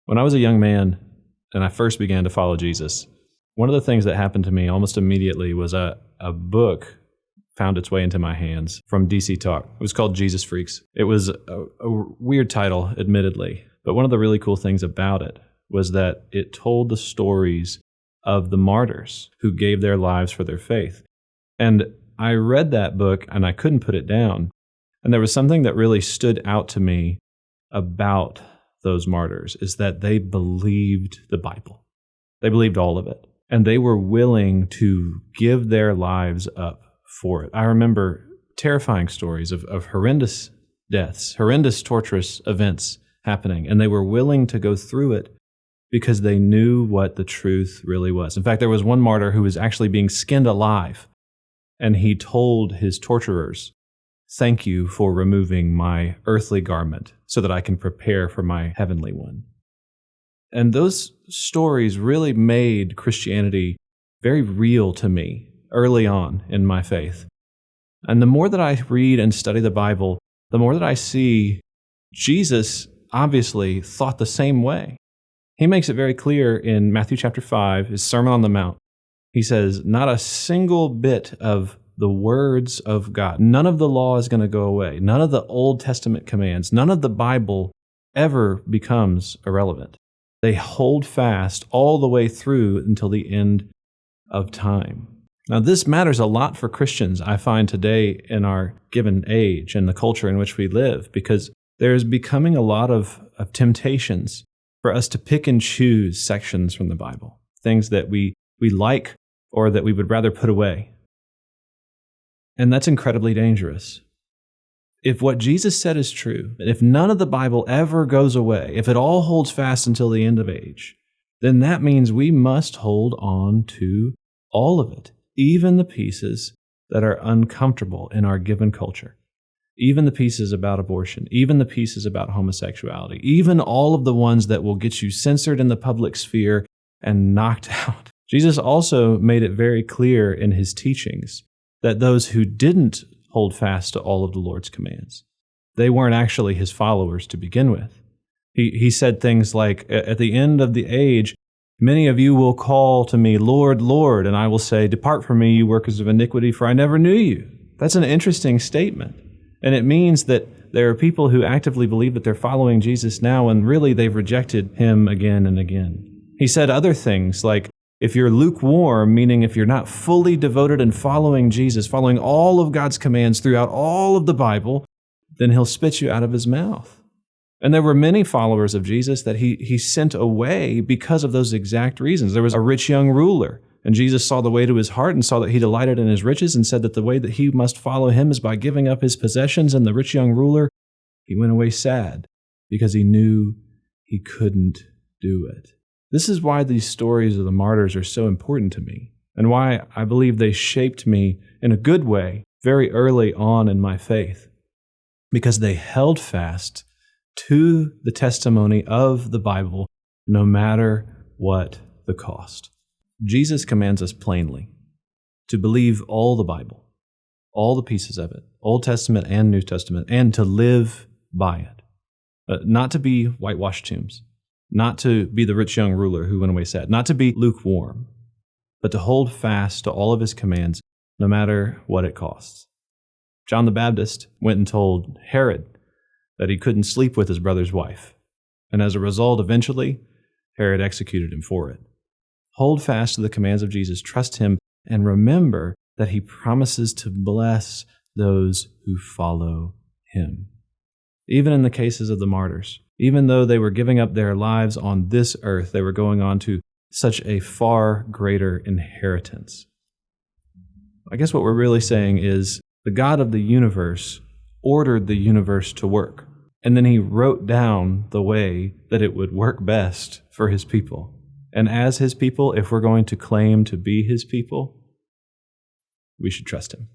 When I was a young man and I first began to follow Jesus, one of the things that happened to me almost immediately was a book found its way into my hands from DC Talk. It was called Jesus Freaks. It was a weird title, admittedly, but one of the really cool things about it was that it told the stories of the martyrs who gave their lives for their faith. And I read that book and I couldn't put it down. And there was something that really stood out to me about those martyrs, is that they believed the Bible. They believed all of it. And they were willing to give their lives up for it. I remember terrifying stories of horrendous deaths, horrendous torturous events happening, and they were willing to go through it because they knew what the truth really was. In fact, there was one martyr who was actually being skinned alive, and he told his torturers, "Thank you for removing my earthly garment so that I can prepare for my heavenly one." And those stories really made Christianity very real to me early on in my faith. And the more that I read and study the Bible, the more that I see Jesus obviously thought the same way. He makes it very clear in Matthew chapter 5, his Sermon on the Mount. He says, not a single bit of the words of God, none of the law is going to go away. None of the Old Testament commands, none of the Bible ever becomes irrelevant. They hold fast all the way through until the end of time. Now, this matters a lot for Christians, I find, today in our given age and the culture in which we live, because there's becoming a lot of temptations for us to pick and choose sections from the Bible, things that we like or that we would rather put away. And that's incredibly dangerous. If what Jesus said is true, if none of the Bible ever goes away, if it all holds fast until the end of age, then that means we must hold on to all of it, even the pieces that are uncomfortable in our given culture, even the pieces about abortion, even the pieces about homosexuality, even all of the ones that will get you censored in the public sphere and knocked out. Jesus also made it very clear in his teachings that those who didn't hold fast to all of the Lord's commands, they weren't actually his followers to begin with. He said things like, at the end of the age, many of you will call to me, Lord, Lord, and I will say, depart from me, you workers of iniquity, for I never knew you. That's an interesting statement. And it means that there are people who actively believe that they're following Jesus now, and really they've rejected him again and again. He said other things like, if you're lukewarm, meaning if you're not fully devoted and following Jesus, following all of God's commands throughout all of the Bible, then he'll spit you out of his mouth. And there were many followers of Jesus that he sent away because of those exact reasons. There was a rich young ruler, and Jesus saw the way to his heart and saw that he delighted in his riches and said that the way that he must follow him is by giving up his possessions. And the rich young ruler, he went away sad because he knew he couldn't do it. This is why these stories of the martyrs are so important to me, and why I believe they shaped me in a good way very early on in my faith, because they held fast to the testimony of the Bible no matter what the cost. Jesus commands us plainly to believe all the Bible, all the pieces of it, Old Testament and New Testament, and to live by it. Not to be whitewashed tombs, not to be the rich young ruler who went away sad, not to be lukewarm, but to hold fast to all of his commands, no matter what it costs. John the Baptist went and told Herod that he couldn't sleep with his brother's wife, and as a result, eventually, Herod executed him for it. Hold fast to the commands of Jesus, trust him, and remember that he promises to bless those who follow him. Even in the cases of the martyrs, even though they were giving up their lives on this earth, they were going on to such a far greater inheritance. I guess what we're really saying is the God of the universe ordered the universe to work, and then he wrote down the way that it would work best for his people. And as his people, if we're going to claim to be his people, we should trust him.